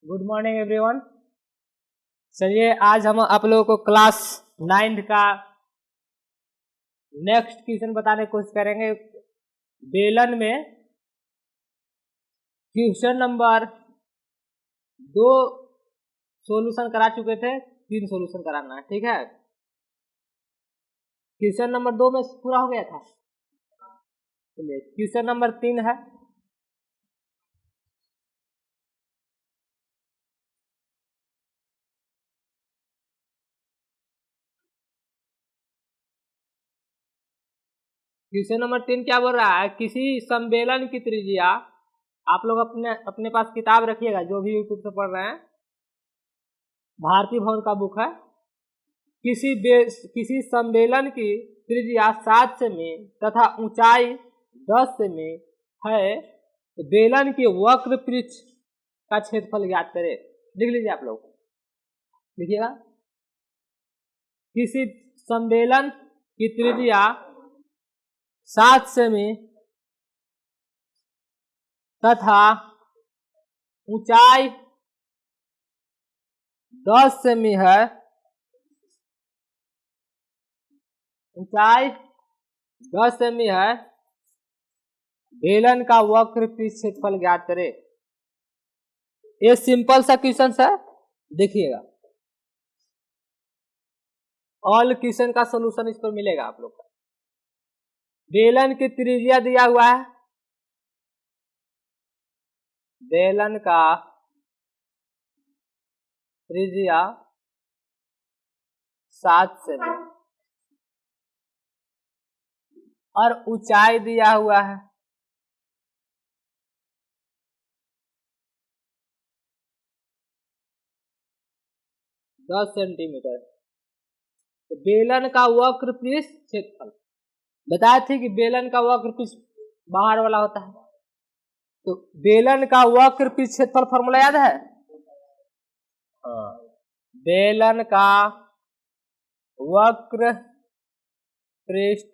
Good morning everyone. चलिए आज हम आप लोगों को क्लास 9th का नेक्स्ट क्वेश्चन बताने की कोशिश करेंगे। बेलन में क्वेश्चन नंबर 2 सॉल्यूशन करा चुके थे, 3 सॉल्यूशन कराना है, ठीक है। क्वेश्चन नंबर 2 में पूरा हो गया था। चलिए क्वेश्चन नंबर 3 है। क्वेश्चन नंबर 3 क्या बोल रहा है, किसी सम्मेलन की त्रिज्या, आप लोग अपने पास किताब रखिएगा जो भी यूट्यूब से पढ़ रहे हैं, भारतीय भवन का बुक है। किसी सम्मेलन की त्रिज्या 7 सेमी तथा ऊंचाई 10 सेमी है तो बेलन के वक्र पृष्ठ का क्षेत्रफल ज्ञात करें। लिख लीजिए आप लोग, लिखिएगा। किसी सम्मेलन की त्रिज्या 7 सेमी तथा ऊंचाई 10 सेमी है, ऊंचाई 10 सेमी है, बेलन का वक्र पृष्ठ क्षेत्रफल ज्ञात करें। ये सिंपल सा क्वेश्चन है, देखिएगा। ऑल क्वेश्चन का सॉल्यूशन इस पर मिलेगा आप लोग का। बेलन की त्रिज्या दिया हुआ है, बेलन का त्रिज्या 7 सेमी और ऊंचाई दिया हुआ है 10 सेंटीमीटर। तो बेलन का वक्र पृष्ठ क्षेत्रफल बताए थे कि बेलन का वक्र पृष्ठ बाहर वाला होता है। तो बेलन का वक्र पृष्ठ क्षेत्रफल फॉर्मूला याद है? बेलन का वक्र पृष्ठ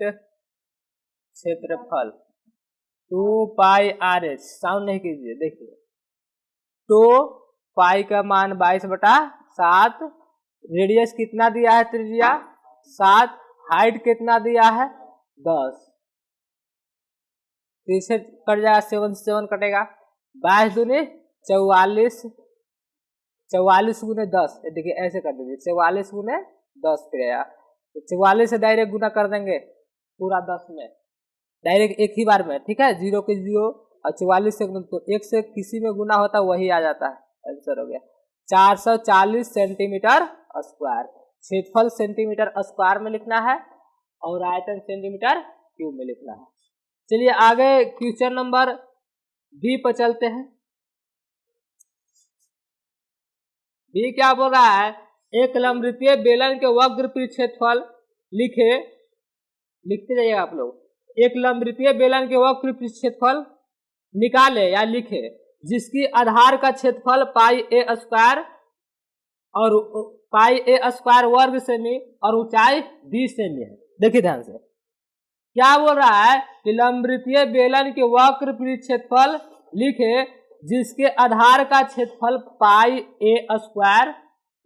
क्षेत्रफल 2πr/h। साउंड नहीं कीजिए, देखिए। तो पाई का मान 22/7, रेडियस कितना दिया है, त्रिज्या 7, हाइट कितना दिया है 10। तो इसे कट जाएगा, 7 से 7 कटेगा, 22 दूनी 44, 44 गुने 10, देखिए ऐसे कर दीजिए, 44 गुने 10 करेगा। तो 44 से डायरेक्ट गुना कर देंगे पूरा 10 में, डायरेक्ट एक ही बार में, ठीक है। 0 के 0 और 44 से तो 1 से किसी में गुना होता है वही आ जाता है, आंसर हो गया 440 सेंटीमीटर स्क्वायर। क्षेत्रफल सेंटीमीटर स्क्वायर में लिखना है और आयतन सेंटीमीटर क्यूब में लिखना है। चलिए आगे क्वेश्चन नंबर बी पर चलते हैं। बी क्या बोल रहा है, एक लंबवृत्तीय बेलन के वक्र पृष्ठ क्षेत्रफल लिखते जाइएगा आप लोग। एक लंबवृत्तीय बेलन के वक्र पृष्ठ क्षेत्रफल निकाले या लिखे जिसकी आधार का क्षेत्रफल πa² और πa² वर्ग सेमी और ऊंचाई 20 सेमी है। देखिए ध्यान से, क्या बोल रहा है कि लंबवृत्तीय बेलन के वक्र पृष्ठ क्षेत्रफल लिखे जिसके आधार का क्षेत्रफल πa²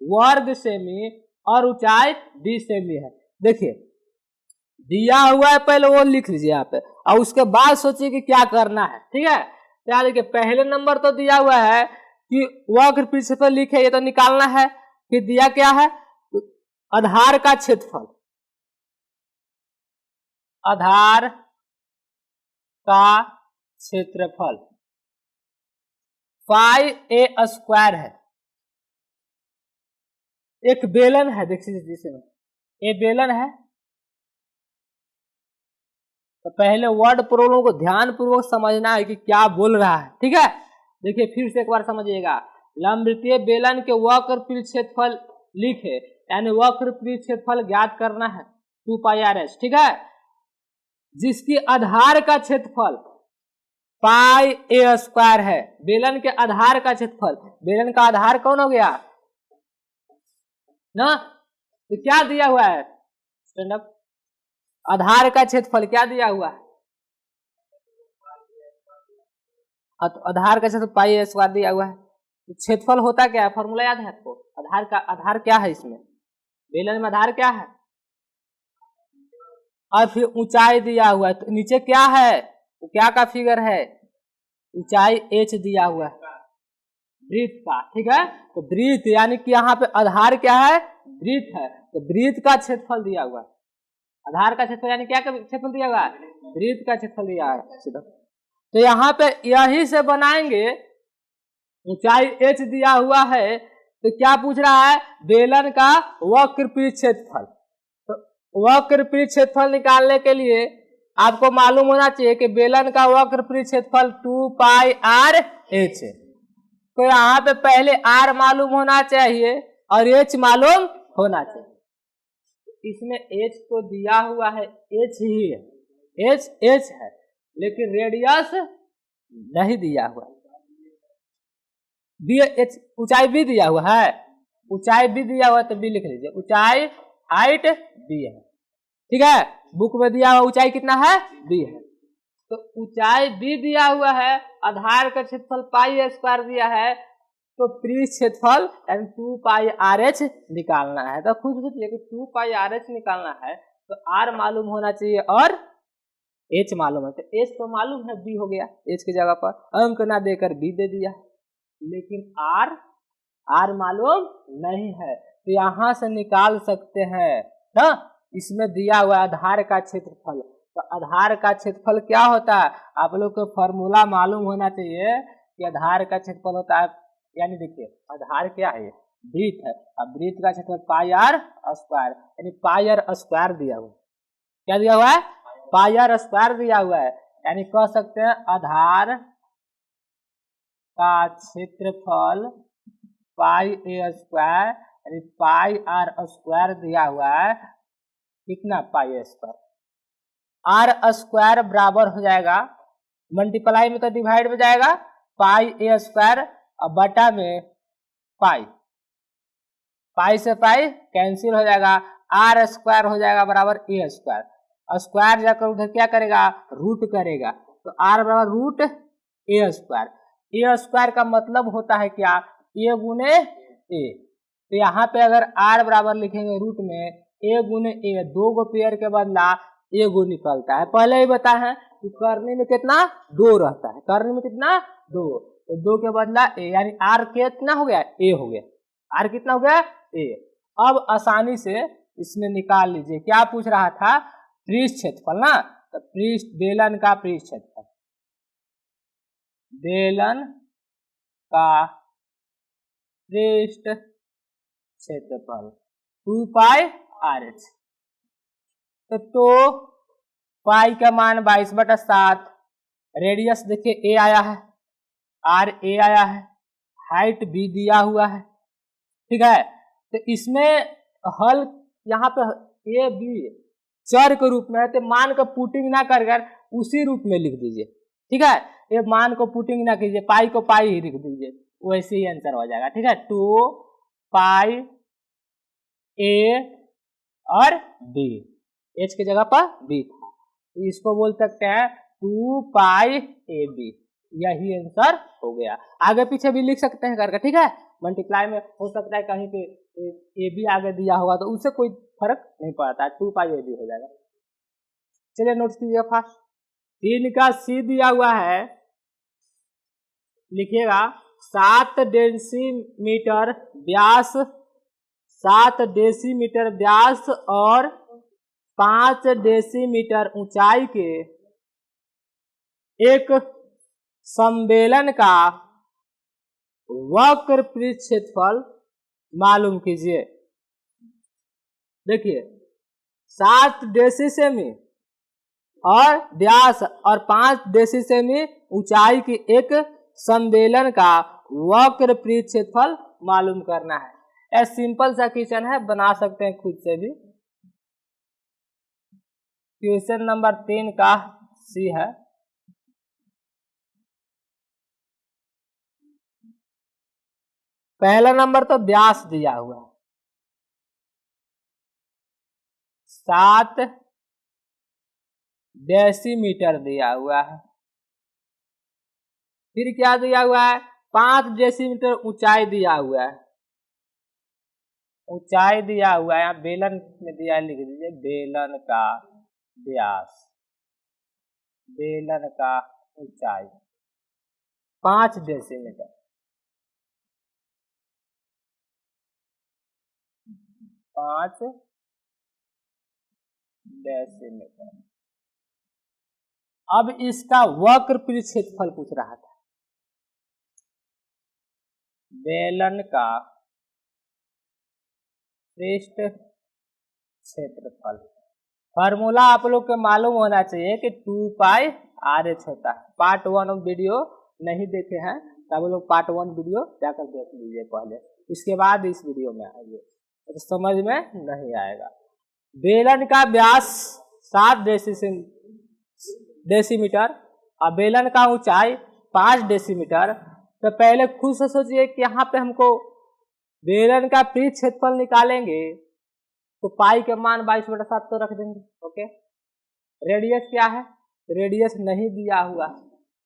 वर्ग सेमी और ऊंचाई 20 सेमी है। देखिए दिया हुआ है, पहले वो लिख लीजिए यहाँ पे और उसके बाद सोचिए कि क्या करना है, ठीक है। क्या देखिए, पहले नंबर तो दिया हुआ है कि वक्र पृष्ठ क्षेत्रफल लिखे, ये तो निकालना है। फिर दिया क्या है, आधार का क्षेत्रफल, आधार का क्षेत्रफल πa² है। एक बेलन है, देखिए जिसमें ये बेलन है। तो पहले वर्ड प्रॉब्लम को ध्यान पूर्वक समझना है कि क्या बोल रहा है, ठीक है। देखिए फिर से एक बार समझिएगा। लंबवृत्तीय बेलन के वक्र पृष्ठ क्षेत्रफल लिखे, यानी वक्र पृष्ठ क्षेत्रफल ज्ञात करना है 2πr/h, ठीक है। जिसकी आधार का क्षेत्रफल πa² है, बेलन के आधार का क्षेत्रफल। बेलन का आधार कौन हो गया ना, तो क्या दिया हुआ है, स्टैंड अप। आधार का क्षेत्रफल क्या दिया हुआ है, आधार का क्षेत्रफल πa² दिया हुआ है। क्षेत्रफल होता क्या है, फॉर्मूला याद है आपको? आधार का आधार क्या है इसमें, बेलन में आधार क्या है, और फिर ऊंचाई दिया हुआ है, तो नीचे क्या है, तो क्या का फिगर है, ऊंचाई h दिया हुआ है वृत्त का, ठीक है। तो वृत्त यानी कि यहाँ पे आधार क्या है, वृत्त है, तो वृत्त का क्षेत्रफल दिया हुआ है, आधार का क्षेत्रफल यानी क्या का क्षेत्रफल दिया हुआ है, वृत्त का क्षेत्रफल दिया है। तो यहाँ पे यही से बनाएंगे, ऊंचाई h दिया हुआ है, तो क्या पूछ रहा है, बेलन का वक्रपीठ क्षेत्रफल। तो वक्रपीठ क्षेत्रफल निकालने के लिए आपको मालूम होना चाहिए कि बेलन का वक्रपीठ क्षेत्रफल 2 पाई r h है। तो यहाँ पे पहले r मालूम होना चाहिए और h मालूम होना चाहिए। इसमें h तो दिया हुआ है, h ही है, h है, लेकिन रेडियस नहीं दिया हुआ, बी एच ऊंचाई भी दिया हुआ है, ऊंचाई भी दिया हुआ है तो बी लिख लीजिए, ऊंचाई हाइट बी है, ठीक है। बुक में दिया हुआ ऊंचाई कितना है, बी है, तो ऊंचाई बी दिया हुआ है, आधार का क्षेत्रफल पाई स्क्वायर दिया है, तो पृष्ठ क्षेत्रफल यानी 2 पाई आर एच निकालना है। तो खुद सोचिए कि 2 पाई आर एच निकालना है तो आर मालूम होना चाहिए और एच मालूम है, तो एच तो मालूम है, बी हो गया, एच की जगह पर अंक ना देकर बी दे दिया, लेकिन आर मालूम नहीं है, तो यहां से निकाल सकते हैं ना। इसमें दिया हुआ आधार का क्षेत्रफल, तो आधार का क्षेत्रफल क्या होता है, आप लोग को फॉर्मूला मालूम होना चाहिए कि आधार का क्षेत्रफल होता है, यानी देखिए आधार क्या है, वृत्त है, अब वृत्त का क्षेत्रफल पाई आर स्क्वायर, यानी पाई आर स्क्वायर दिया हुआ, क्या दिया हुआ है, पाई आर स्क्वायर दिया हुआ है, यानी कह सकते हैं आधार का क्षेत्रफल पाई ए स्क्वायर, यानी पाई आर स्क्वायर दिया हुआ है, कितना पाई स्क्वायर, आर स्क्वायर बराबर हो जाएगा, मल्टीप्लाई में तो डिवाइड में जाएगा, पाई ए स्क्वायर और बटा में पाई, पाई से पाई कैंसिल हो जाएगा, आर स्क्वायर हो जाएगा बराबर ए स्क्वायर, स्क्वायर जाकर उधर क्या करेगा, रूट करेगा, तो आर बराबर रूट ए स्क्वायर, ए स्क्वायर का मतलब होता है क्या, ए गुने ए, तो यहाँ पे अगर आर बराबर लिखेंगे रूट में ए गुने ए, दो गो पेयर के बदला ए गो निकलता है, पहले ही बताया है कि करने में कितना, दो रहता है, करने में कितना, दो, तो दो के बदला ए, यानी आर कितना हो गया, ए हो गया, आर कितना हो गया, ए। अब आसानी से इसमें निकाल लीजिए, क्या पूछ रहा था, पृष्ठ क्षेत्रफल ना, तो पृष्ठ बेलन का पृष्ठ क्षेत्रफल, बेलन का पृष्ठ क्षेत्रफल 2 पाई आर एच, तो पाई का मान 22/7, रेडियस देखिए ए आया है, आर ए आया है, हाइट बी दिया हुआ है, ठीक है। तो इसमें हल यहाँ पे ए बी चर के रूप में है, तो मान को पुटिंग ना कर उसी रूप में लिख दीजिए, ठीक है, ये मान को पुटिंग ना कीजिए, पाई को पाई ही लिख दीजिए, वैसे ही आंसर हो जाएगा, ठीक है। 2 पाई ए और बी, एच की जगह पर बी था, तो इसको बोल सकते हैं 2 पाई ए बी, यही आंसर हो गया। आगे पीछे भी लिख सकते हैं करके, ठीक है, मल्टीप्लाई में हो सकता है कहीं पे ए बी आगे दिया होगा तो उससे कोई फर्क नहीं पड़ता, 2 पाई ए बी हो जाएगा। चलिए नोट कीजिए फास्ट, 3 का सी दिया हुआ है, लिखिएगा 7 डेसीमीटर व्यास, 7 डेसीमीटर व्यास और 5 डेसीमीटर ऊंचाई के एक सम्मेलन का वक्र पृष्ठ क्षेत्रफल मालूम कीजिए। देखिए 7 डेसी सेमी और व्यास और 5 डेसी सेमी ऊंचाई की एक सम्मेलन का वक्र पृष्ठ क्षेत्रफल मालूम करना है। यह सिंपल सा क्वेश्चन है, बना सकते हैं खुद से भी। क्वेश्चन नंबर 3 का सी है, पहला नंबर तो व्यास दिया हुआ है 7 डेसीमीटर दिया हुआ है, फिर क्या दिया हुआ है 5 डेसीमीटर ऊंचाई दिया हुआ है, ऊंचाई दिया हुआ है, यहाँ बेलन में दिया है, लिख दीजिए बेलन का व्यास, बेलन का ऊंचाई 5 डेसीमीटर, 5 डेसीमीटर। अब इसका वक्र क्षेत्रफल पूछ रहा था, बेलन का पृष्ठ क्षेत्रफल। फॉर्मूला आप लोग को मालूम होना चाहिए कि 2 पाई RH होता है। पार्ट 1 वीडियो नहीं देखे हैं तब लोग पार्ट 1 वीडियो जाकर देख लीजिए पहले, इसके बाद इस वीडियो में आइए, तो समझ में नहीं आएगा। बेलन का व्यास 7 डेसीमीटर और बेलन का ऊंचाई 5 डेसीमीटर। तो पहले खुद से सोचिए कि यहाँ पे हमको बेलन का पृष्ठ क्षेत्रफल निकालेंगे तो पाई के मान 22/7 तो रख देंगे। ओके, रेडियस क्या है, रेडियस नहीं दिया हुआ,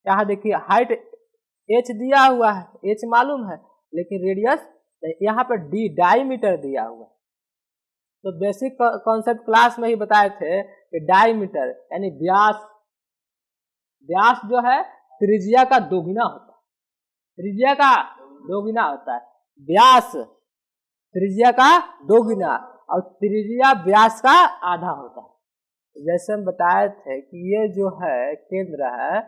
यहाँ देखिए हाइट h दिया हुआ है, h मालूम है, लेकिन रेडियस यहाँ पे d डायमीटर दिया हुआ है। तो बेसिक कॉन्सेप्ट क्लास में ही बताए थे कि डायमीटर यानी व्यास, व्यास जो है त्रिज्या का दोगुना होता है, त्रिज्या का दोगुना होता है, व्यास त्रिज्या का दोगुना और त्रिज्या व्यास का आधा होता है। जैसे हम बताए थे कि ये जो है केंद्र है,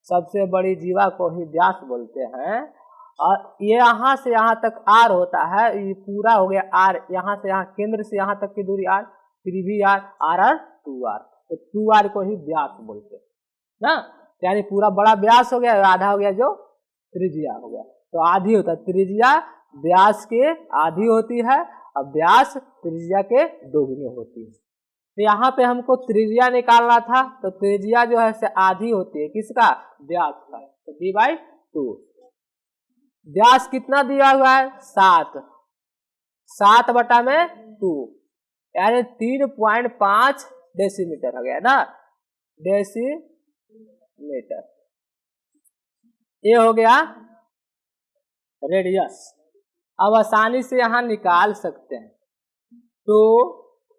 सबसे बड़ी जीवा को ही व्यास बोलते हैं, और ये यहाँ से यहाँ तक r होता है, ये पूरा हो गया r, यहाँ से यहाँ केंद्र से यहाँ तक की दूरी r, फिर भी r, r 2r, तो 2r को ही व्यास बोलते हैं ना, यानी पूरा बड़ा व्यास हो गया, आधा हो गया जो त्रिज्या हो गया। तो आधी होता है, त्रिज्या व्यास के आधी होती है और व्यास त्रिज्या के दोगुनी होती है। तो यहाँ पे हमको त्रिज्या निकालना था, तो त्रिज्या जो है से आधी होती है किसका, व्यास का, तो d/2। व्यास कितना दिया हुआ है, 7, 7/2 यानी 3.5 डेसीमीटर हो गया ना, डेसीमीटर। ये हो गया रेडियस। अब आसानी से यहाँ निकाल सकते हैं, तो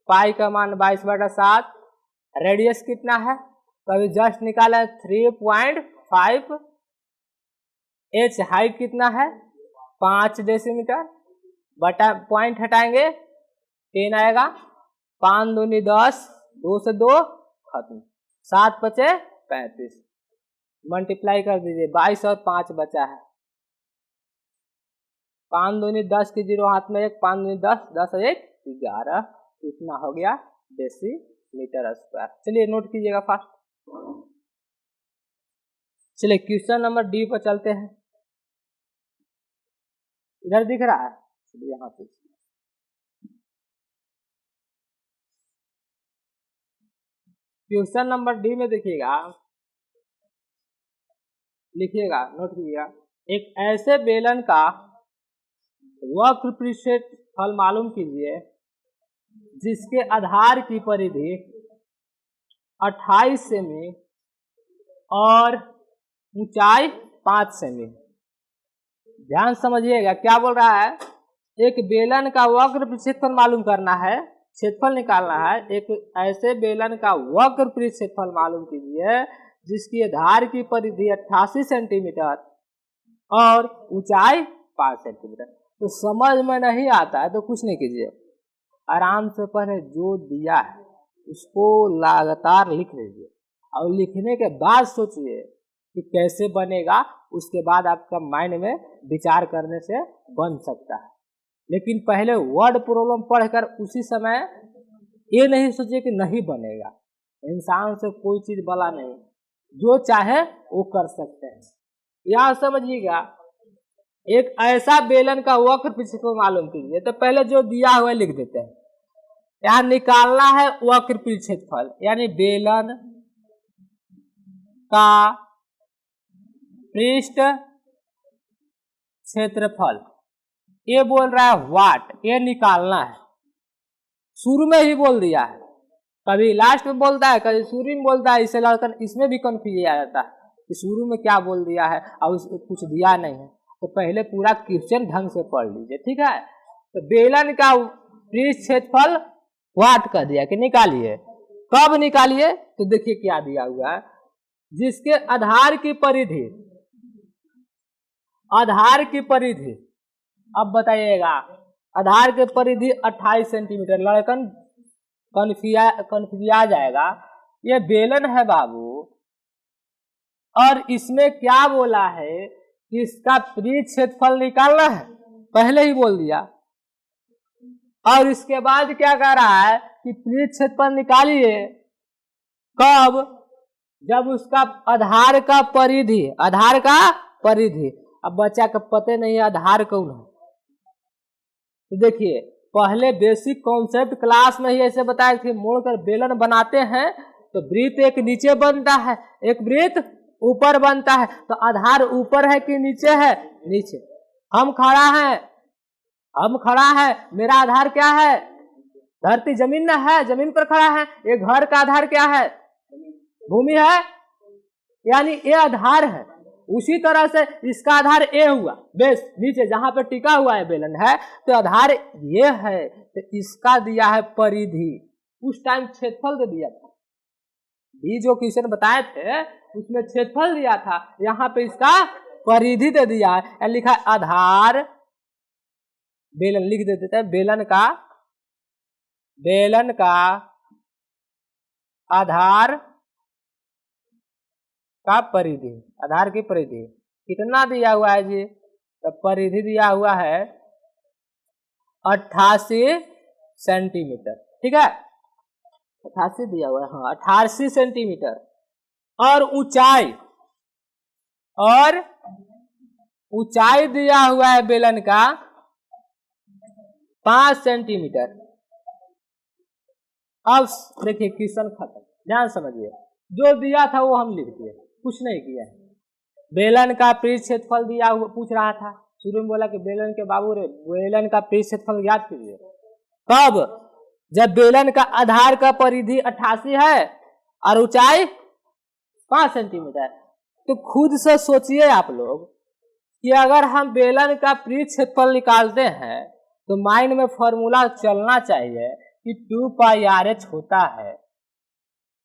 पाई का मान 22/7, रेडियस कितना है, तो अभी जस्ट निकाला 3.5, h हाइट कितना है 5 डेसीमीटर, बटा पॉइंट हटाएंगे 10 आएगा, 5 दूनी 10, 2 से 2 खत्म, 7 बचे 35, मल्टीप्लाई कर दीजिए, 22 और 5 बचा है, 5 दूनी 10 की 0 हाथ में 1, 5 दूनी 10, 10 और 1 11, इतना हो गया डेसीमीटर स्क्वायर। चलिए नोट कीजिएगा फास्ट। चलिए क्वेश्चन नंबर डी पर चलते हैं, इधर दिख रहा है, चलिए यहाँ पे क्वेश्चन नंबर डी में देखिएगा, लिखिएगा, नोट कीजिएगा, एक ऐसे बेलन का वक्र क्षेत्रफल मालूम कीजिए जिसके आधार की परिधि 28 सेमी और ऊंचाई 5 सेमी। ध्यान समझिएगा क्या बोल रहा है, एक बेलन का वक्र क्षेत्रफल मालूम करना है, क्षेत्रफल निकालना है, एक ऐसे बेलन का वक्र क्षेत्रफल मालूम कीजिए जिसकी आधार की परिधि 88 सेंटीमीटर और ऊंचाई 5 सेंटीमीटर। तो समझ में नहीं आता है तो कुछ नहीं कीजिए, आराम से पहले जो दिया है उसको लगातार लिख लीजिए और लिखने के बाद सोचिए कि कैसे बनेगा, उसके बाद आपका माइंड में विचार करने से बन सकता है। लेकिन पहले वर्ड प्रॉब्लम पढ़कर उसी समय ये नहीं सोचिए कि नहीं बनेगा, इंसान से कोई चीज बला नहीं, जो चाहे वो कर सकते हैं। यहाँ समझिएगा, एक ऐसा बेलन का वक्र क्षेत्रफल मालूम कीजिए, तो पहले जो दिया हुआ लिख देते हैं, यहाँ निकालना है वक्र क्षेत्रफल, यानी बेलन का पृष्ठ क्षेत्रफल, ये बोल रहा है वाट, ये निकालना है, शुरू में ही बोल दिया है, कभी लास्ट में बोलता है, कभी शुरू में बोलता है, इसे लड़कर इसमें भी कंफ्यूज आ जाता है कि शुरू में क्या बोल दिया है और कुछ दिया नहीं है। तो पहले पूरा क्वेश्चन ढंग से पढ़ लीजिए, ठीक है। तो बेलन का पृष्ठ क्षेत्रफल वाट कर दिया कि निकालिए। कब निकालिए? तो देखिए क्या दिया हुआ है, जिसके आधार की परिधि, आधार की परिधि, अब बताइएगा, आधार की परिधि 28 सेंटीमीटर। लड़कन कन्फ्यूज जाएगा, ये बेलन है बाबू, और इसमें क्या बोला है कि इसका पृष्ठ क्षेत्रफल निकालना है, पहले ही बोल दिया। और इसके बाद क्या कह रहा है कि पृष्ठ क्षेत्रफल निकालिए। कब? जब उसका आधार का परिधि, आधार का परिधि, अब बच्चा का पते नहीं है आधार कौन है। तो देखिए पहले बेसिक कॉन्सेप्ट क्लास में ही ऐसे बताया कि मोड़कर बेलन बनाते हैं तो वृत्त एक नीचे बनता है, एक वृत्त ऊपर बनता है। तो आधार ऊपर है कि नीचे है? नीचे। हम खड़ा है, मेरा आधार क्या है? धरती, जमीन न है, जमीन पर खड़ा है। ये घर का आधार क्या है? भूमि है, यानी ये आधार है। उसी तरह से इसका आधार ए हुआ, बेस नीचे जहां पे टिका हुआ है बेलन है, तो आधार ये है। तो इसका दिया है परिधि, उस टाइम क्षेत्रफल दे दिया था। ये जो क्वेश्चन बताए थे उसमें क्षेत्रफल दिया था, यहाँ पे इसका परिधि दे दिया है। लिखा है आधार, बेलन लिख देते थे, बेलन का आधार का परिधि, आधार की परिधि कितना दिया हुआ है जी? तो परिधि दिया हुआ है 88 सेंटीमीटर, ठीक है, 88 दिया हुआ है, हाँ 88 सेंटीमीटर। और ऊंचाई दिया हुआ है बेलन का 5 सेंटीमीटर। अब देखिए क्वेश्चन खत्म, ध्यान समझिए, जो दिया था वो हम लिख दिए, कुछ नहीं किया है। बेलन का पृष्ठ क्षेत्रफल दिया हुआ पूछ रहा था, शुरू में बोला कि बेलन के बाबू रे बेलन का पृष्ठ क्षेत्रफल ज्ञात कीजिए। कब? जब बेलन का आधार का परिधि 88 है और ऊंचाई 5 सेंटीमीटर। तो खुद से सोचिए आप लोग कि अगर हम बेलन का पृष्ठ क्षेत्रफल निकालते हैं तो माइंड में फॉर्मूला चलना चाहिए कि 2πr/h होता है,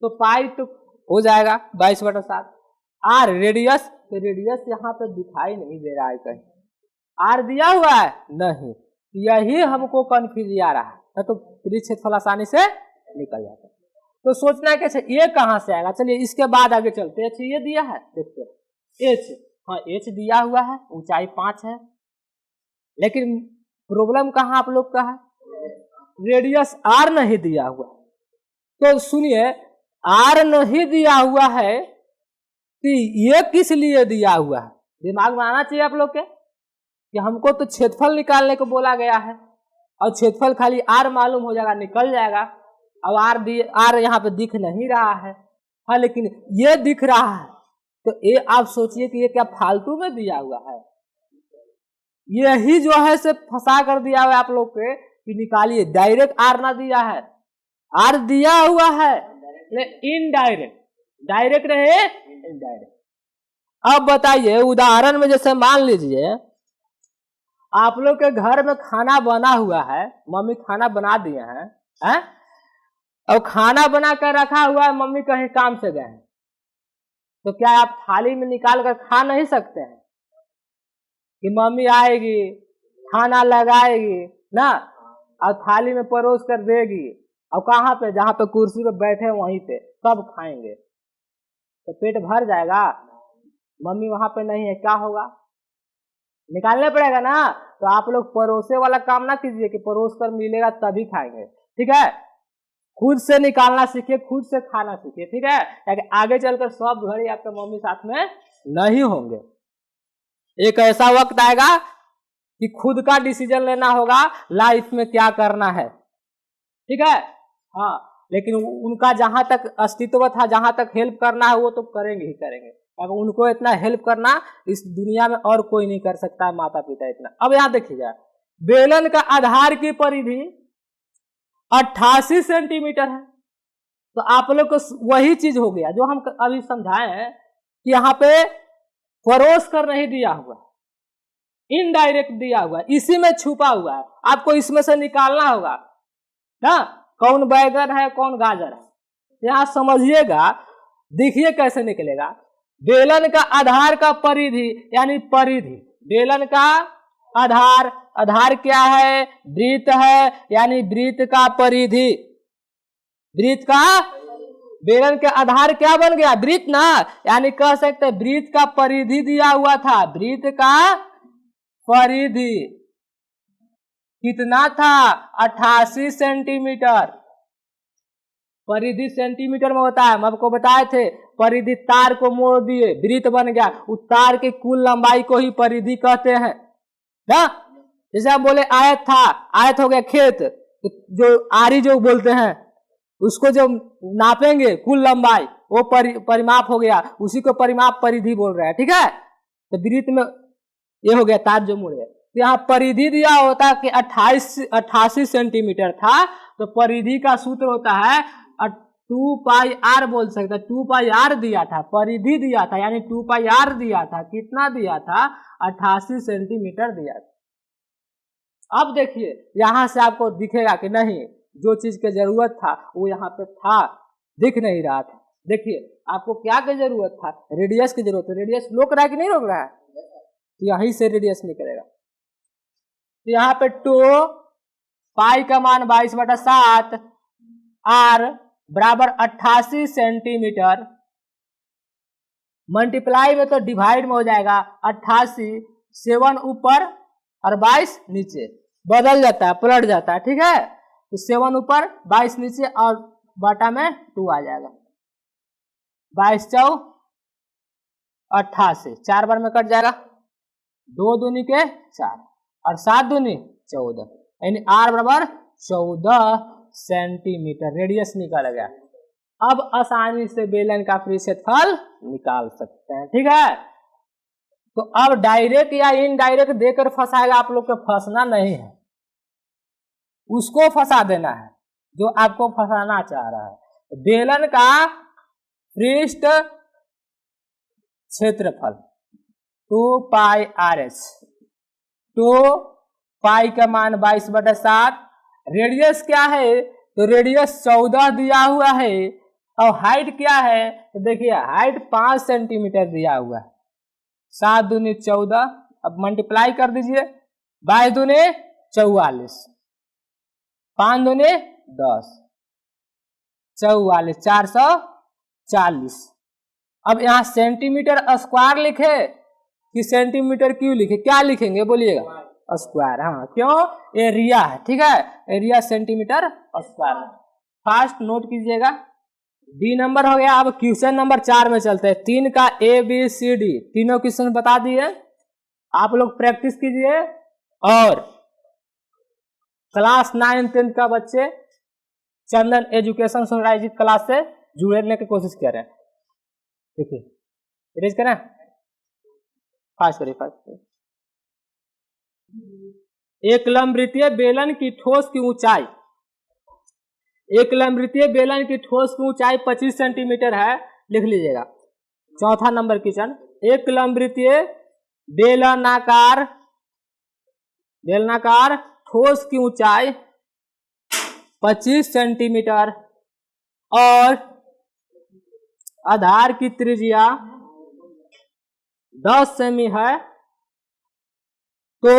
तो पाई तो हो जाएगा 22/7। आर रेडियस, तो रेडियस यहाँ पे दिखाई नहीं दे रहा है कहीं, आर दिया हुआ है नहीं, यही हमको कंफ्यूज आ रहा है, ना तो पृष्ठ क्षेत्रफल आसानी से निकल जाता है। तो सोचना है कैसे, ये कहाँ से आएगा? चलिए इसके बाद आगे चलते हैं। अच्छा ये दिया है, देखते हैं एच, हाँ एच दिया हुआ है, ऊंचाई 5 है, लेकिन प्रॉब्लम कहाँ आप लोग का है? रेडियस आर नहीं दिया हुआ। तो सुनिए, आर नहीं दिया हुआ है कि ये किस लिए दिया हुआ है, दिमाग में आना चाहिए आप लोग के कि हमको तो क्षेत्रफल निकालने को बोला गया है और क्षेत्रफल खाली आर मालूम हो जाएगा, निकल जाएगा। अब आर यहाँ पे दिख नहीं रहा है, हाँ लेकिन ये दिख रहा है। तो ये आप सोचिए कि ये क्या फालतू में दिया हुआ है? यही जो है से फंसा कर दिया हुआ है आप लोग के कि निकालिए। डायरेक्ट आर ना दिया है, आर दिया हुआ है इनडायरेक्ट, डायरेक्ट रहे इनडायरेक्ट। अब बताइए उदाहरण में, जैसे मान लीजिए आप लोग के घर में खाना बना हुआ है, मम्मी खाना बना दिए हैं, और खाना बना कर रखा हुआ है, मम्मी कहीं काम से गए हैं, तो क्या आप थाली में निकाल कर खा नहीं सकते हैं? कि मम्मी आएगी, खाना लगाएगी ना, और थाली में परोस कर देगी, और कहाँ पे? जहाँ पे कुर्सी पे बैठे वहीं पे, तब खाएंगे तो पेट भर जाएगा। मम्मी वहां पे नहीं है, क्या होगा? निकालने पड़ेगा ना। तो आप लोग परोसे वाला काम ना कीजिए कि परोस कर मिलेगा तभी खाएंगे, ठीक है? खुद से निकालना सीखिए, खुद से खाना सीखिए, ठीक है? ताकि आगे चलकर सब घड़ी आपके मम्मी साथ में नहीं होंगे। एक ऐसा वक्त आएगा कि खुद का डिसीजन लेना होगा लाइफ में क्या करना है, ठीक है? हाँ, लेकिन उनका जहां तक अस्तित्व था, जहां तक हेल्प करना है वो तो करेंगे ही करेंगे, क्योंकि उनको इतना हेल्प करना इस दुनिया में और कोई नहीं कर सकता है, माता पिता इतना। अब यहाँ देखिएगा, बेलन का आधार की परिधि 88 सेंटीमीटर है। तो आप लोग को वही चीज हो गया जो हम अभी समझाए हैं कि यहाँ पे परोस कर नहीं दिया हुआ, इनडायरेक्ट दिया हुआ है, इसी में छुपा हुआ है, आपको इसमें से निकालना होगा ना, कौन बैगन है कौन गाजर है। यहाँ समझिएगा, देखिए कैसे निकलेगा। बेलन का आधार का परिधि यानी परिधि, बेलन का आधार, आधार क्या है, वृत्त है, यानी वृत्त का परिधि, वृत्त का, बेलन के आधार क्या बन गया, वृत्त ना, यानी कह सकते हैं वृत्त का परिधि दिया हुआ था, वृत्त का परिधि कितना था, 88 सेंटीमीटर। परिधि सेंटीमीटर में होता है, हम आपको बताए थे, परिधि तार को मोड़ दिए वृत्त बन गया, उस तार की कुल लंबाई को ही परिधि कहते हैं ना। जैसे हम बोले आयत था, आयत हो गया खेत, जो आरी जो बोलते हैं उसको जो नापेंगे कुल लंबाई वो परिमाप हो गया, उसी को परिमाप परिधि बोल रहे हैं, ठीक है। तो वृत्त में ये हो गया तार जो मुड़े, तो यहाँ परिधि दिया होता कि 88 सेंटीमीटर था, तो परिधि का सूत्र होता है 2 पाई आर बोल सकते हैं, 2 पाई आर दिया था, परिधि दिया था यानी 2 पाई आर दिया था, कितना दिया था, 88 सेंटीमीटर दिया था। अब देखिए यहां से आपको दिखेगा कि नहीं, जो चीज की जरूरत था वो यहाँ पे था, दिख नहीं रहा था। देखिए आपको क्या की जरूरत था, रेडियस की जरूरत है, रेडियस रोक रहा है कि नहीं रोक रहा है, तो यहीं से रेडियस निकलेगा। तो यहाँ पे 2 पाई का मान 22/7 आर बराबर 88 सेंटीमीटर, मल्टीप्लाई में तो डिवाइड में हो जाएगा, 88 7 ऊपर और 22 नीचे, बदल जाता है पलट जाता है, ठीक है। तो 7 ऊपर 22 नीचे और बाटा में 2 आ जाएगा, 22 चौ 88, 4 बार में कट जाएगा, 2 दूनी के 4 और 7 दूनी 14, यानी आर बराबर 14 सेंटीमीटर रेडियस निकल गया। अब आसानी से बेलन का परिक्षेत्रफल निकाल सकते हैं, ठीक है। तो अब डायरेक्ट या इनडायरेक्ट देकर फंसाएगा, आप लोग को फंसना नहीं है, उसको फंसा देना है जो आपको फंसाना चाह रहा है। बेलन का पृष्ठ क्षेत्रफल 2 पाई आर एच, 2 पाई का मान 22/7, रेडियस क्या है, तो रेडियस 14 दिया हुआ है, और हाइट क्या है, तो देखिए हाइट 5 सेंटीमीटर दिया हुआ है, 7 दूनी 14, अब मल्टीप्लाई कर दीजिए, 22 दूनी 44, 5 दूनी 10, 44, 440। अब यहाँ सेंटीमीटर स्क्वायर लिखे कि सेंटीमीटर क्यों लिखे, क्या लिखेंगे बोलिएगा, स्क्वायर, हाँ क्यों, एरिया है, ठीक है, area centimetre square. Fast note कीजिएगा, डी नंबर हो गया। अब क्वेश्चन नंबर 4 में चलते हैं। 3 का ABCD तीनों क्वेश्चन बता दिए, आप लोग प्रैक्टिस कीजिए और क्लास 9 10 का बच्चे चंदन एजुकेशन सोसाइटी क्लास से जुड़ने की कोशिश कर रहे हैं। देखिए इरेज करें, फास्ट करिए फास्ट करिए। एक लंबवृत्तीय बेलन की ठोस की ऊंचाई, एक लंबवृत्तीय बेलन की ठोस की ऊंचाई 25 सेंटीमीटर है, लिख लीजिएगा। चौथा नंबर क्वेश्चन, एक लंबवृत्तीय बेलनाकार ठोस की ऊंचाई 25 सेंटीमीटर और आधार की त्रिज्या 10 सेमी है, तो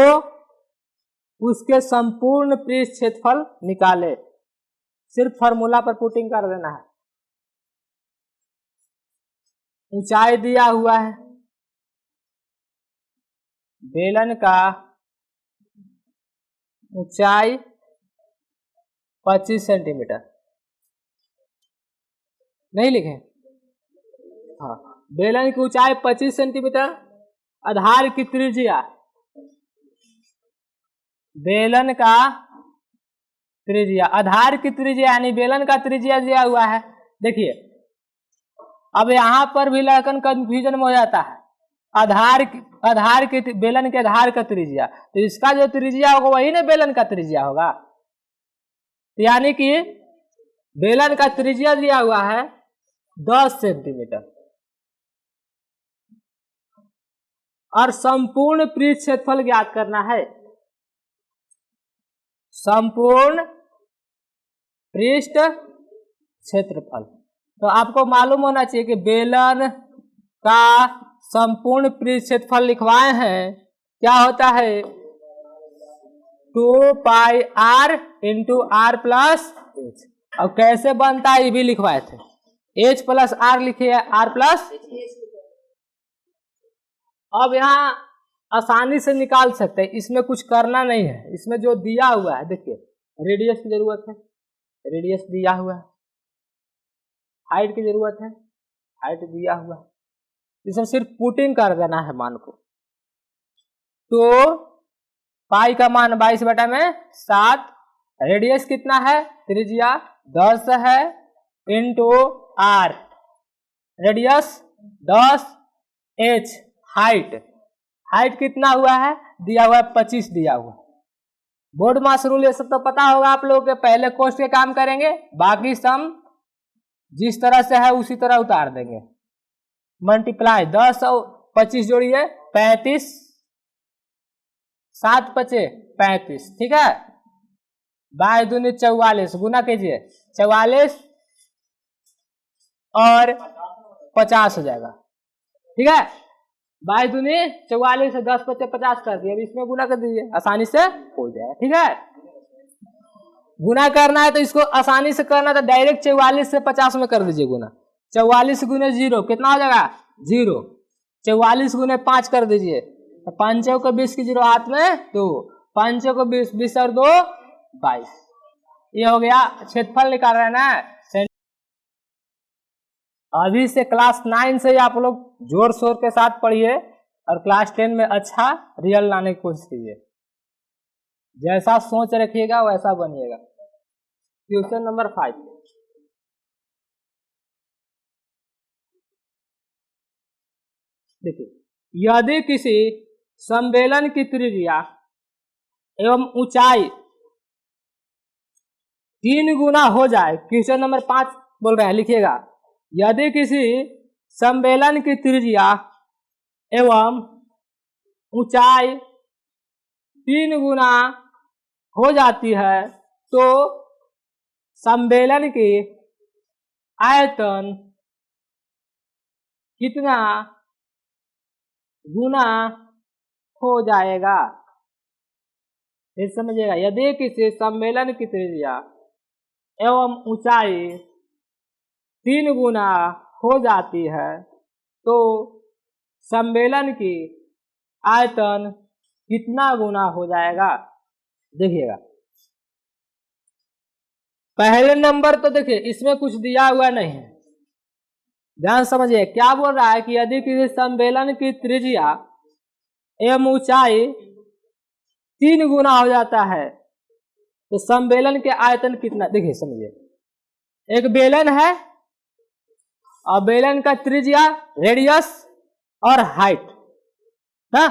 उसके संपूर्ण पृष्ठ क्षेत्रफल निकाले। सिर्फ फॉर्मूला पर पुटिंग कर देना है। ऊंचाई दिया हुआ है, बेलन का ऊंचाई 25 सेंटीमीटर, नहीं लिखे, हाँ बेलन की ऊंचाई 25 सेंटीमीटर, आधार की त्रिज्या, बेलन का त्रिज्या, आधार की त्रिज्या यानी बेलन का त्रिज्या दिया हुआ है। देखिए अब यहां पर भी लड़कन कंफ्यूजन में हो जाता है, आधार की बेलन के आधार का त्रिज्या, तो इसका जो त्रिज्या होगा वही ना बेलन का त्रिज्या होगा, यानी कि बेलन का त्रिज्या दिया हुआ है 10 सेंटीमीटर और संपूर्ण पृष्ठ क्षेत्रफल ज्ञात करना है। संपूर्ण पृष्ठ क्षेत्रफल, तो आपको मालूम होना चाहिए कि बेलन का संपूर्ण पृष्ठ क्षेत्रफल लिखवाए हैं, क्या होता है 2πr into are plus H. अब कैसे बनता है ये भी लिखवाए थे, एच प्लस आर लिखे है, आर प्लस। अब यहाँ आसानी से निकाल सकते हैं, इसमें कुछ करना नहीं है। इसमें जो दिया हुआ है देखिए, रेडियस की जरूरत है, रेडियस दिया हुआ है, हाइट की जरूरत है, हाइट दिया हुआ है, इसमें सिर्फ पुटिंग कर देना है मान को। तो पाई का मान 22/7, रेडियस कितना है, त्रिज्या 10 है, into R, radius 10, H height, height कितना हुआ है दिया हुआ है 25 दिया हुआ। बोर्ड मास रूल ये सब तो पता होगा आप लोगों के, पहले कोष्ठ के काम करेंगे, बाकी सम जिस तरह से है उसी तरह उतार देंगे। मल्टीप्लाई 10 और 25 जोड़िए 35, 7 बचे 35, ठीक है। 22 44, गुना कीजिए 44 और 50 हो जाएगा, ठीक है। 22 44 10 बचे 50 कर दिए, अब इसमें गुना कर दीजिए, आसानी से हो जाएगा, ठीक है। गुना करना है तो इसको आसानी से करना है तो डायरेक्ट 44 से 50 में कर दीजिए गुना। 44 गुने 0 कितना हो जाएगा 0, 44 गुने 5 कर दीजिए, तो 5 को 20 की 0 हाथ में 2, 5 को 20, 20 और 2 22, ये हो गया। क्षेत्रफल निकाल रहे हैं ना। अभी से क्लास 9 से आप लोग जोर शोर के साथ पढ़िए और क्लास 10 में अच्छा रिजल्ट लाने की कोशिश कीजिए। जैसा सोच रखिएगा वैसा बनिएगा। क्वेश्चन नंबर 5, देखिए, यदि किसी सम्मेलन की त्रिज्या एवं ऊंचाई 3 गुना हो जाए, क्वेश्चन नंबर 5 बोल रहे हैं, लिखिएगा। यदि किसी सम्मेलन की त्रिज्या एवं ऊंचाई 3 गुना हो जाती है तो सम्मेलन की आयतन कितना गुना हो जाएगा, फिर समझिएगा। यदि किसी सम्मेलन की त्रिज्या एवं ऊंचाई 3 गुना हो जाती है तो सम्मेलन की आयतन कितना गुना हो जाएगा, देखिएगा। पहले नंबर तो देखिए इसमें कुछ दिया हुआ नहीं है, ध्यान समझिए क्या बोल रहा है कि यदि किसी सम्मेलन की त्रिज्या एवं ऊंचाई 3 गुना हो जाता है तो सम्मेलन के आयतन कितना, देखिए समझिए। एक बेलन है और बेलन का त्रिज्या, रेडियस और हाइट ना,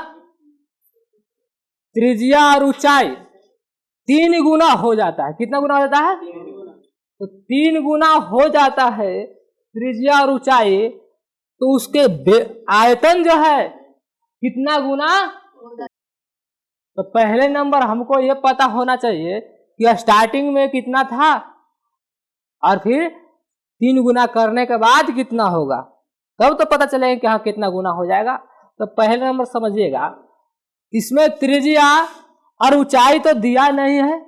त्रिज्या और ऊंचाई 3 गुना हो जाता है। कितना गुना हो जाता है, तो 3 गुना हो जाता है त्रिज्या और ऊंचाई, तो उसके आयतन जो है कितना गुना। तो पहले नंबर हमको ये पता होना चाहिए कि स्टार्टिंग में कितना था और फिर 3 गुना करने के बाद कितना होगा, तब तो पता चलेगा कि हाँ कितना गुना हो जाएगा। तो पहले नंबर समझिएगा, इसमें त्रिज्या और ऊंचाई तो दिया नहीं है,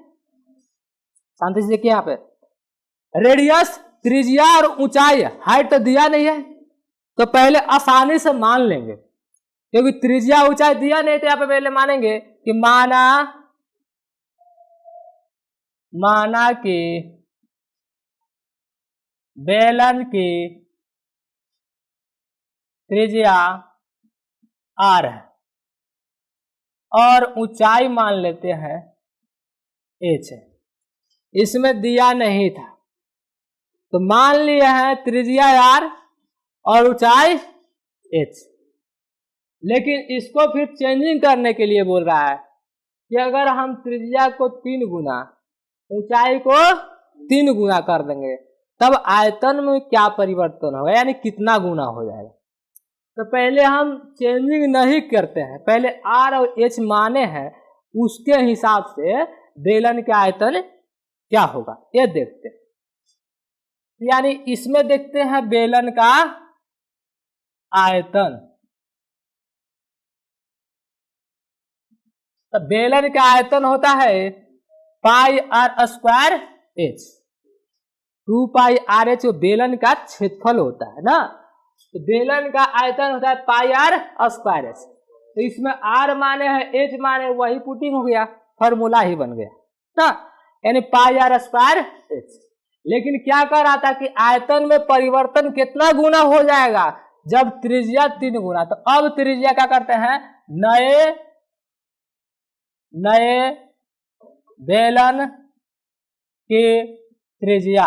शांति से देखिए यहाँ पे। रेडियस, त्रिज्या और ऊंचाई, हाइट तो दिया नहीं है, तो पहले आसानी से मान लेंगे, क्योंकि त्रिज्या ऊंचाई दिया नहीं तो यहाँ पे पहले मानेंगे कि माना कि बेलन की त्रिज्या r है और ऊंचाई मान लेते हैं h है। इसमें दिया नहीं था तो मान लिए हैं त्रिज्या r और ऊंचाई h, लेकिन इसको फिर चेंजिंग करने के लिए बोल रहा है कि अगर हम त्रिज्या को 3 गुना, ऊंचाई को 3 गुना कर देंगे तब आयतन में क्या परिवर्तन होगा, यानी कितना गुना हो जाएगा। तो पहले हम चेंजिंग नहीं करते हैं, पहले आर और एच माने हैं, उसके हिसाब से बेलन का आयतन क्या होगा ये देखते हैं। यानी इसमें देखते हैं बेलन का आयतन। तो बेलन का आयतन होता है pi R square H. 2 pi R H बेलन का क्षेत्रफल होता है ना, तो बेलन का आयतन होता है पाई आर स्क्वायर एच। तो इसमें आर माने है एच माने, वही पुटिंग हो गया, फॉर्मूला ही बन गया ना, यानी पाई आर स्क्वायर एच। लेकिन क्या कह रहा था कि आयतन में परिवर्तन कितना गुना हो जाएगा, जब त्रिज्या 3 गुना। तो अब त्रिज्या क्या करते हैं, नए बेलन की त्रिज्या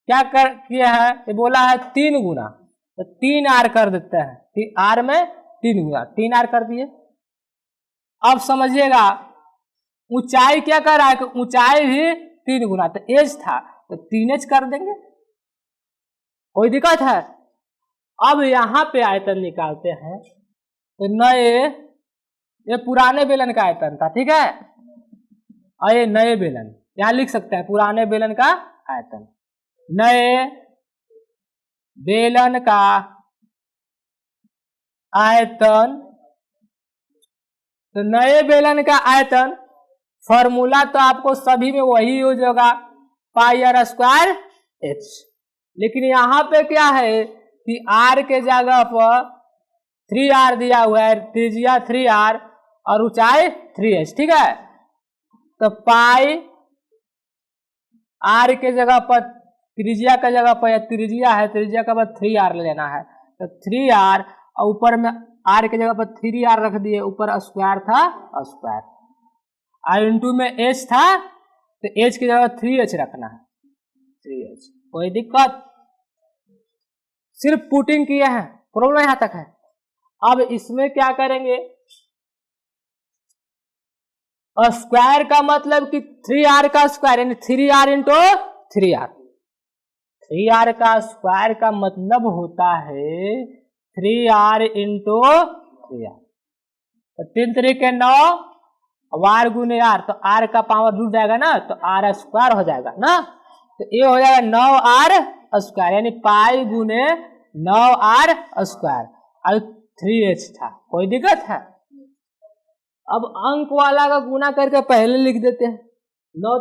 क्या कर किया है, ये बोला है 3 गुना, तो 3 आर कर देते हैं, आर में 3 गुना, 3 आर कर दिए। अब समझिएगा ऊंचाई क्या कर रहा है, कि ऊंचाई भी 3 गुना, तो एज था तो 3h कर देंगे, कोई दिक्कत है। अब यहां पे आयतन निकालते हैं, तो ये पुराने बेलन का आयतन था, ठीक है, और ये नए बेलन, यहां लिख सकते हैं पुराने बेलन का आयतन, नए बेलन का आयतन। तो नए बेलन का आयतन फॉर्मूला तो आपको सभी में वही यूज होगा, पाई आर स्क्वायर एच। लेकिन यहाँ पे क्या है कि आर के जगह पर 3r दिया हुआ है, त्रिज्या 3r और ऊंचाई 3h, ठीक है। तो पाई आर के जगह पर त्रिज्या का जगह पर त्रिज्या है, त्रिज्या का बाद 3r लेना है, तो 3r और ऊपर में आर के जगह पर 3r रख दिए, ऊपर स्क्वायर था स्क्वायर, और इंटू में h था तो h की जगह 3h रखना है, 3h, कोई दिक्कत, सिर्फ पुटिंग किए हैं, प्रॉब्लम यहां तक है। अब इसमें क्या करेंगे, स्क्वायर का मतलब कि 3r का स्क्वायर यानी 3r इंटू 3r, 3r का स्क्वायर का मतलब होता है 3r इंटू 3r, तो 3 3 के 9 वार गुने आर, तो आर का पावर जुड़ जाएगा ना, तो आर स्क्वायर हो जाएगा ना, तो ये हो जाएगा 9r स्क्वायर, यानी पाई गुने 9r स्क्वायर, और 3h था, कोई दिक्कत है। अब अंक वाला का गुना करके पहले लिख देते हैं, 9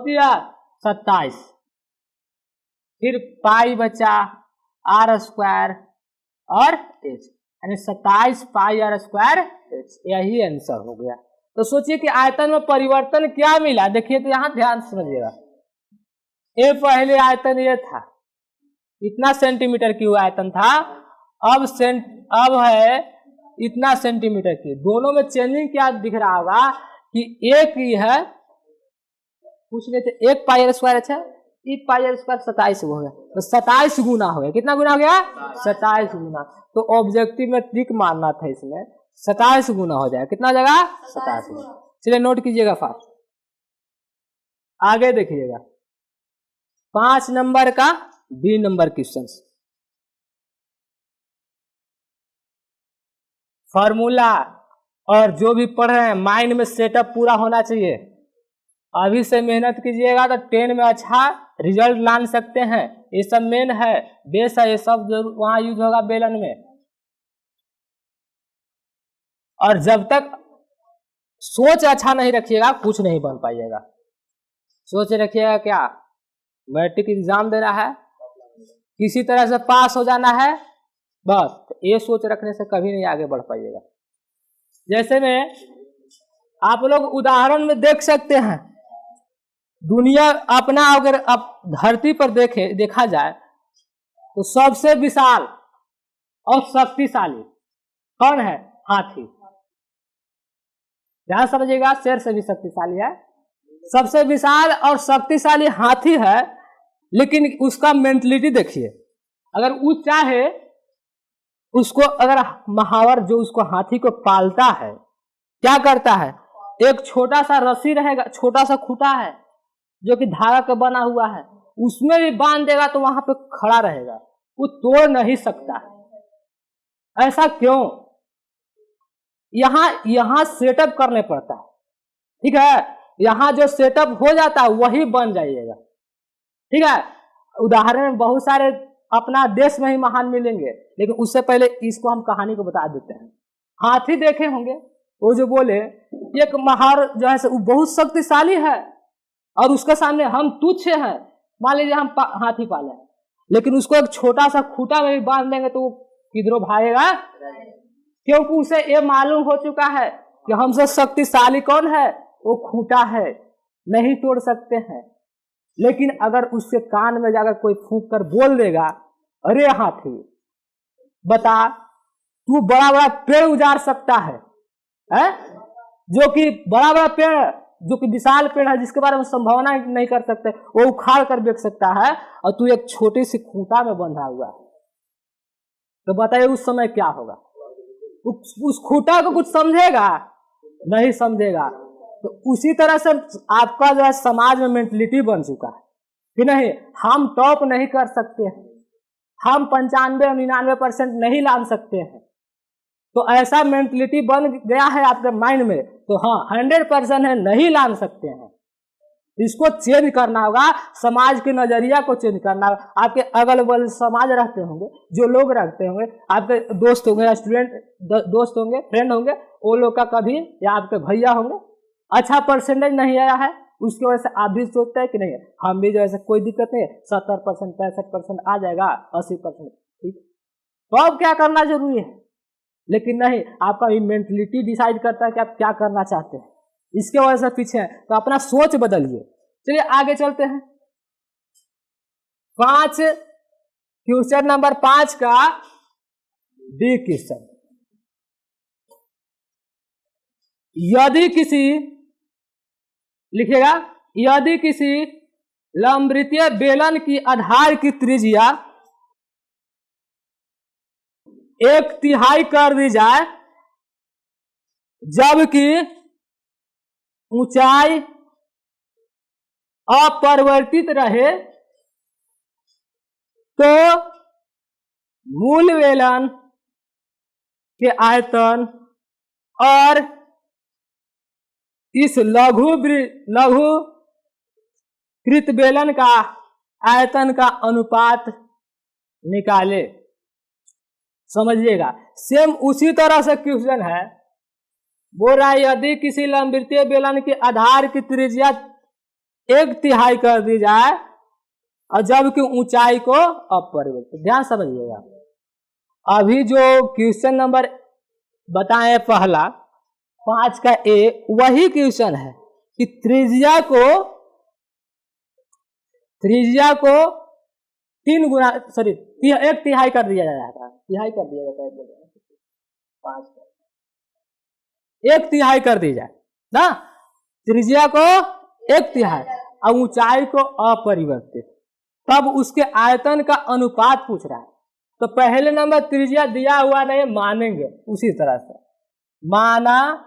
27, फिर पाई बचा आर स्क्वायर और एच, यानी 27 पाई आर स्क्वायर एच, यही आंसर हो गया। तो सोचिए कि आयतन में परिवर्तन क्या मिला, देखिए तो यहां ध्यान समझिएगा, ये पहले आयतन ये था, इतना सेंटीमीटर की आयतन था, अब है इतना सेंटीमीटर की, दोनों में चेंजिंग क्या दिख रहा होगा कि एक ही है, पूछ लेते 1 पाई आर स्क्वायर, अच्छा 1 पाई आर स्क्वायर 27 हो गया, तो 27 गुना हो गया, कितना गुना हो गया 27 गुना, तो ऑब्जेक्टिव में टिक मारना था, इसमें 27 गुना हो जाएगा, कितना हो जाएगा 27 गुना। चलिए नोट कीजिएगा फास्ट, आगे देखिएगा 5 नंबर का बी नंबर क्वेश्चन, फॉर्मूला और जो भी पढ़ रहे हैं माइंड में सेटअप पूरा होना चाहिए, अभी से मेहनत कीजिएगा तो 10 में अच्छा रिजल्ट ला सकते हैं, ये सब मेन है, बेस है, ये सब जरूर वहां यूज होगा बेलन में। और जब तक सोच अच्छा नहीं रखिएगा कुछ नहीं बन पाइएगा, सोच रखिएगा क्या मैट्रिक एग्जाम देना है, किसी तरह से पास हो जाना है, बस तो ये सोच रखने से कभी नहीं आगे बढ़ पाइएगा। जैसे में आप लोग उदाहरण में देख सकते हैं, दुनिया अपना अगर आप धरती पर देखा जाए तो सबसे विशाल और शक्तिशाली कौन है, हाथी, ध्यान समझिएगा, शेर से भी शक्तिशाली है, सबसे विशाल और शक्तिशाली हाथी है, लेकिन उसका मेंटलिटी देखिए, अगर वो चाहे उसको, अगर महावर जो उसको हाथी को पालता है क्या करता है, एक छोटा सा रस्सी रहेगा, छोटा सा खूंटा है जो कि धागा का बना हुआ है, उसमें भी बांध देगा तो वहां पे खड़ा रहेगा, वो तोड़ नहीं सकता, ऐसा क्यों? यहां सेटअप करने पड़ता है, ठीक है। यहां जो सेटअप हो जाता है वही बन जाइएगा, ठीक है। उदाहरण में बहुत सारे अपना देश में ही महान मिलेंगे, लेकिन उससे पहले इसको हम कहानी को बता देते हैं। हाथी देखे होंगे, वो जो बोले एक महार जो है वो बहुत शक्तिशाली है और उसके सामने हम तुच्छ हैं। मान लीजिए हम हाथी पाले, लेकिन उसको एक छोटा सा खूंटा में भी बांध देंगे तो वो किधरों भागेगा, क्योंकि उसे ये मालूम हो चुका है कि हमसे शक्तिशाली कौन है, वो खूंटा है, नहीं तोड़ सकते हैं। लेकिन अगर उसके कान में जाकर कोई फूंक कर बोल देगा, अरे हाथी बता तू बड़ा बड़ा पेड़ उजाड़ सकता है, जो कि बड़ा बड़ा पेड़, जो कि विशाल पेड़ है जिसके बारे में संभावना नहीं कर सकते, वो उखाड़ कर बेच सकता है, और तू एक छोटी सी खूंटा में बंधा हुआ है, तो बताइए उस समय क्या होगा? उस खूंटा को कुछ समझेगा? नहीं समझेगा। तो उसी तरह से आपका जो है समाज में मेंटलिटी बन चुका है कि नहीं, हम टॉप नहीं कर सकते हैं, हम 95-99% नहीं ला सकते हैं। तो ऐसा मेंटलिटी बन गया है आपके माइंड में, तो हाँ 100% है, नहीं ला सकते हैं। इसको चेंज करना होगा, समाज के नजरिया को चेंज करना होगा। आपके अगल बगल समाज रहते होंगे, जो लोग रहते होंगे, आपके दोस्त होंगे, स्टूडेंट दोस्त होंगे, फ्रेंड होंगे, वो लोग का कभी, या आपके भैया होंगे, अच्छा परसेंटेज नहीं आया है, उसकी वजह से आप भी सोचते हैं कि नहीं हम भी जो है कोई दिक्कत नहीं, 70%, 65% आ जाएगा, 80%, ठीक। तो अब क्या करना जरूरी है? लेकिन नहीं, आपका मेंटलिटी डिसाइड करता है कि आप क्या करना चाहते हैं, इसके वजह से पीछे है। तो अपना सोच बदलिए। चलिए आगे चलते हैं। क्वेश्चन नंबर 5 का डी क्वेश्चन, यदि किसी, लिखेगा, यदि किसी लंबवृत्तीय बेलन की आधार की त्रिज्या 1/3 कर दी जाए, जबकि ऊंचाई अपरिवर्तित रहे, तो मूल बेलन के आयतन और इस लघुकृत बेलन का आयतन का अनुपात निकाले। समझिएगा, सेम उसी तरह से क्वेश्चन है। बोल रहा है यदि किसी लंबवृत्तीय बेलन के आधार की त्रिज्या 1/3 कर दी जाए और जबकि ऊंचाई को अपरिवर्तित। ध्यान समझिएगा, अभी जो क्वेश्चन नंबर बताए पहला 5 का ए, वही क्वेश्चन है कि त्रिज्या को 1/3 कर दिया जाता है, तिहाई कर दिया जाता है, 1/3 कर दी जाए ना, त्रिज्या को 1/3 और ऊंचाई को अपरिवर्तित, तब उसके आयतन का अनुपात पूछ रहा है। तो पहले नंबर त्रिज्या दिया हुआ नहीं, मानेंगे उसी तरह से। माना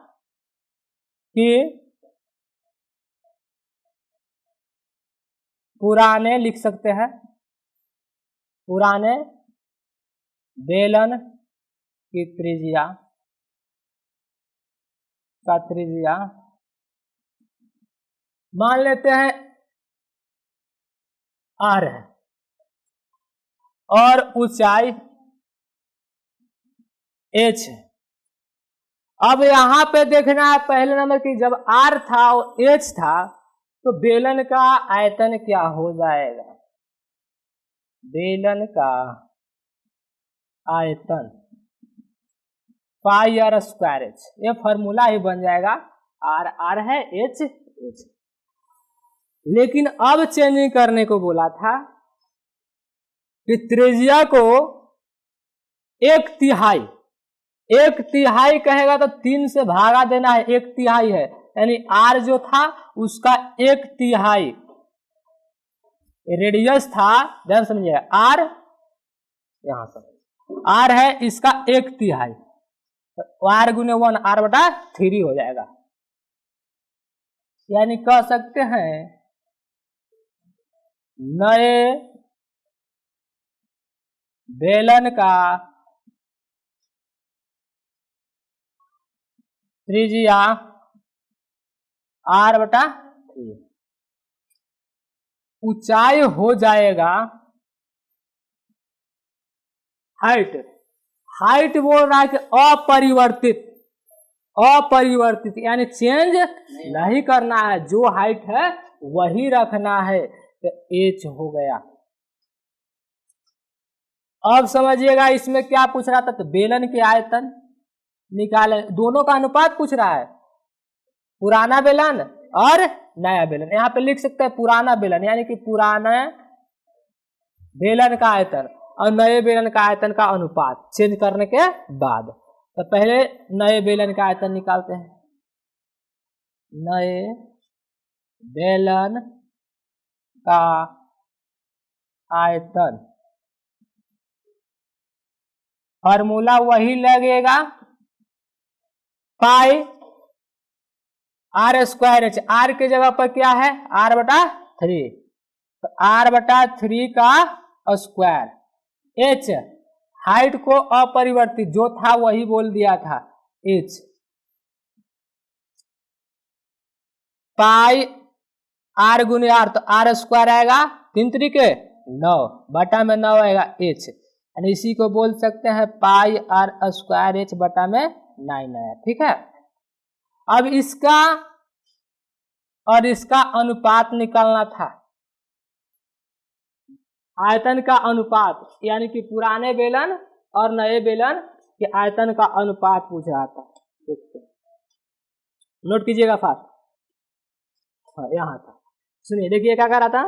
कि पुराने, लिख सकते हैं, पुराने बेलन की त्रिज्या का त्रिज्या मान लेते हैं r है और ऊंचाई h है। अब यहां पे देखना है पहले नंबर की, जब r था और h था तो बेलन का आयतन क्या हो जाएगा? बेलन का आयतन πr²h, ये फॉर्मूला ही बन जाएगा, r है, h। लेकिन अब चेंजिंग करने को बोला था कि त्रिज्या को 1/3 कहेगा तो 3 से भागा देना है, 1/3 है, यानी r जो था उसका 1/3 रेडियस था। ध्यान समझिएगा, r यहां से r है, इसका 1/3, r गुने 1 r/3 हो जाएगा। यानी कह सकते हैं नए बेलन का त्रिज्या r/3, ऊंचाई हो जाएगा हाइट। हाइट बोल रहा है कि अपरिवर्तित, अपरिवर्तित यानी चेंज नहीं करना है, जो हाइट है वही रखना है, तो h हो गया। अब समझिएगा इसमें क्या पूछ रहा था, तो बेलन के आयतन निकाले, दोनों का अनुपात पूछ रहा है, पुराना बेलन और नया बेलन। यहाँ पे लिख सकते हैं पुराना बेलन यानी कि पुराना बेलन का आयतन और नए बेलन का आयतन का अनुपात चेंज करने के बाद। तो पहले नए बेलन का आयतन निकालते हैं। नए बेलन का आयतन, फॉर्मूला वही लगेगा, पाई r²h। r के जगह पर क्या है, r/3, तो r/3 का स्क्वायर। h हाइट को अपरिवर्तित जो था वही बोल दिया था, h पाई r गुने r, तो r² आएगा 3 त्रिके 9, बटा में 9 आएगा h, यानी इसी को बोल सकते हैं पाई r² h बटा में 9 आया। ठीक है, अब इसका और इसका अनुपात निकालना था, आयतन का अनुपात, यानी कि पुराने बेलन और नए बेलन के आयतन का अनुपात पूछ रहा था। नोट कीजिएगा फास्ट। हाँ यहाँ था, सुनिए, देखिए क्या कर रहा था,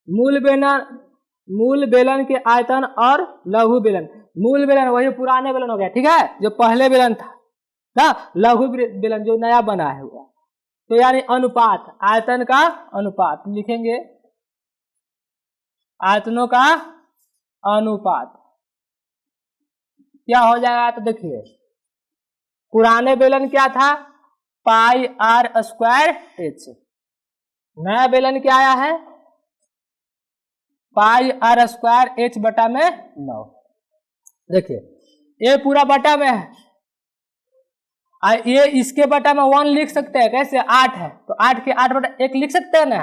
मूल बेलन के आयतन और लघु बेलन। मूल बेलन वही पुराने बेलन हो गया, ठीक है, जो पहले बेलन था ना, लघु बेलन जो नया बना है हुआ, तो यानी अनुपात, आयतन का अनुपात लिखेंगे, आयतनों का अनुपात क्या हो जाएगा, तो देखिए पुराने बेलन क्या था, पाई r²h, नया बेलन क्या आया है, पाई r² h बटा में 9। देखिए ये पूरा बटा में है, ये इसके बटा में 1 लिख सकते हैं, कैसे, 8 है तो 8 के 8/1 लिख सकते हैं ना,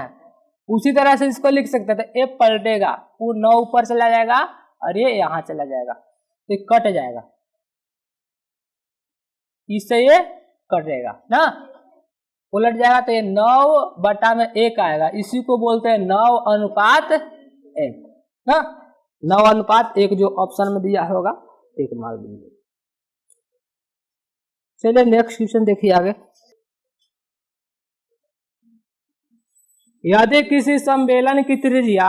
उसी तरह से इसको लिख सकते हैं। तो ये पलटेगा, वो 9 ऊपर चला जाएगा और ये यहाँ चला जाएगा, तो ये कट जाएगा, इससे ये कटेगा ना, उलट जाएगा, तो ये 9 बटा में 1 आएगा, इसी को बोलते हैं 9:1 ना, 9:1 जो ऑप्शन में दिया होगा, एक मार्क देंगे। चलिए नेक्स्ट क्वेश्चन देखिए आगे। यदि किसी सम्मेलन की त्रिज्या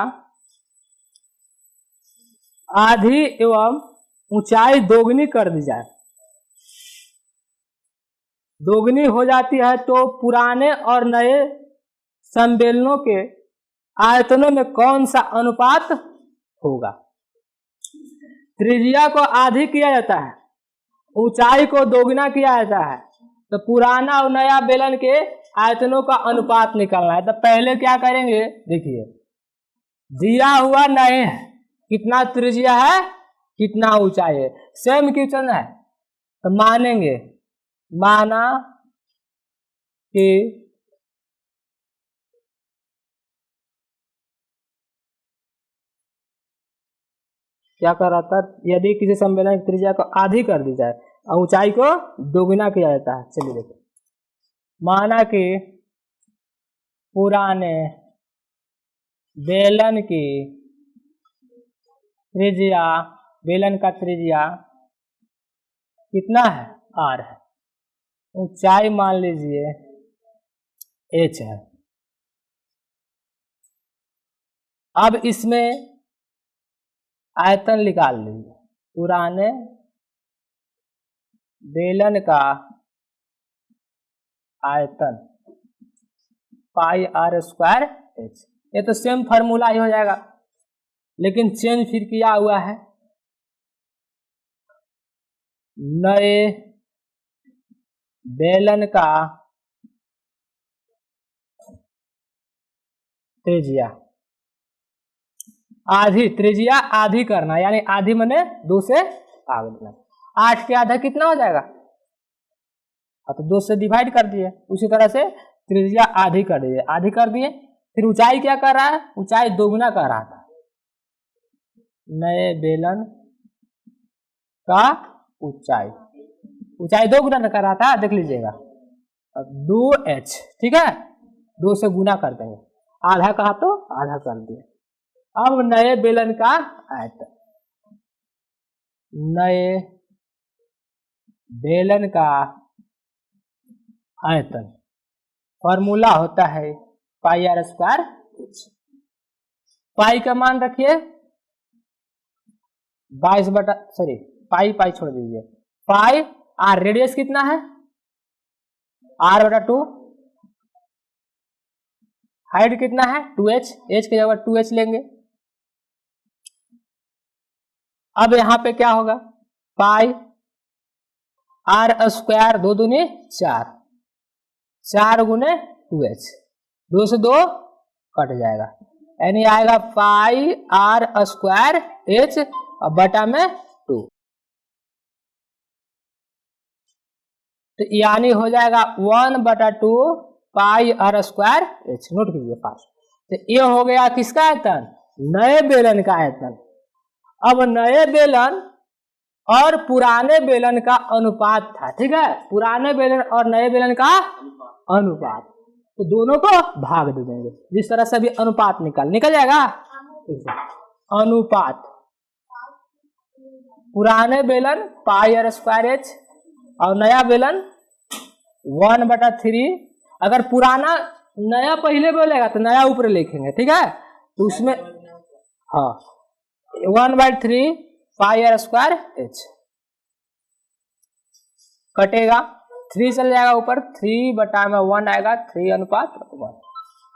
आधी एवं ऊंचाई दोगुनी कर दी जाए, दोगुनी हो जाती है, तो पुराने और नए सम्मेलनों के आयतनों में कौन सा अनुपात होगा। त्रिज्या को आधी किया जाता है, ऊंचाई को दोगुना किया जाता है, तो पुराना और नया बेलन के आयतनों का अनुपात निकालना है। तो पहले क्या करेंगे, देखिए दिया हुआ नहीं है, कितना त्रिज्या है कितना ऊंचाई है, सेम क्वेश्चन है, तो मानेंगे, माना कि क्या कर रहा था, यदि किसी सम्मेलन की त्रिज्या को आधी कर दी जाए और ऊंचाई को दोगुना किया जाता है। चलिए देखो, माना कि पुराने बेलन की त्रिज्या, बेलन का त्रिज्या कितना है, r है, ऊंचाई मान लीजिए h है। अब इसमें आयतन निकाल लीजिए, पुराने बेलन का आयतन पाई r²h, ये तो सेम फार्मूला ही हो जाएगा, लेकिन चेंज फिर किया हुआ है, नए बेलन का त्रिज्या आधी, त्रिज्या आधी करना, यानी आधी मने 2 से भाग देना, 8 के आधा कितना हो जाएगा, हाँ तो 2 से डिवाइड कर दिए। उसी तरह से त्रिज्या आधी कर दिए, आधी कर दिए। फिर ऊंचाई क्या कर रहा है, ऊंचाई दोगुना कर रहा था। नए बेलन का ऊंचाई, ऊंचाई दोगुना कर रहा था, देख लीजिएगा। 2h, ठीक है, 2 से गुना कर देंगे। आधा कहा तो आधा कर दिए। अब नए बेलन का आयतन, नए बेलन का आयतन फॉर्मूला होता है पाई आर स्क्वायर एच। पाई का मान रखिए 22 बटा, सॉरी पाई छोड़ दीजिए, पाई आर, रेडियस कितना है r बटा 2, हाइट कितना है 2h, h की जगह 2h लेंगे। अब यहां पे क्या होगा, पाई आर स्क्वायर 2 दूनी 4, 4 गुने 2h, 2 से 2 कट जाएगा, यानी आएगा पाई आर स्क्वायर h और बटा में 2। तो यानी हो जाएगा 1 बटा 2 pi R square H. Note कीजिए फास्ट। तो ये हो गया किसका आयतन, नए बेलन का आयतन। अब नए बेलन और पुराने बेलन का अनुपात था, ठीक है, पुराने बेलन और नए बेलन का अनुपात, तो दोनों को भाग दे देंगे। जिस तरह से भी अनुपात निकल जाएगा, अनुपात पुराने बेलन पाई आर स्क्वायर एच और नया बेलन 1 बटा 3। अगर पुराना नया पहले बोलेगा तो नया ऊपर लिखेंगे, ठीक है, तो उसमें हाँ 1/3 पाई आर स्क्वायर एच कटेगा, 3 चल जाएगा ऊपर, 3 बटा में 1 आएगा, 3 अनुपात 1।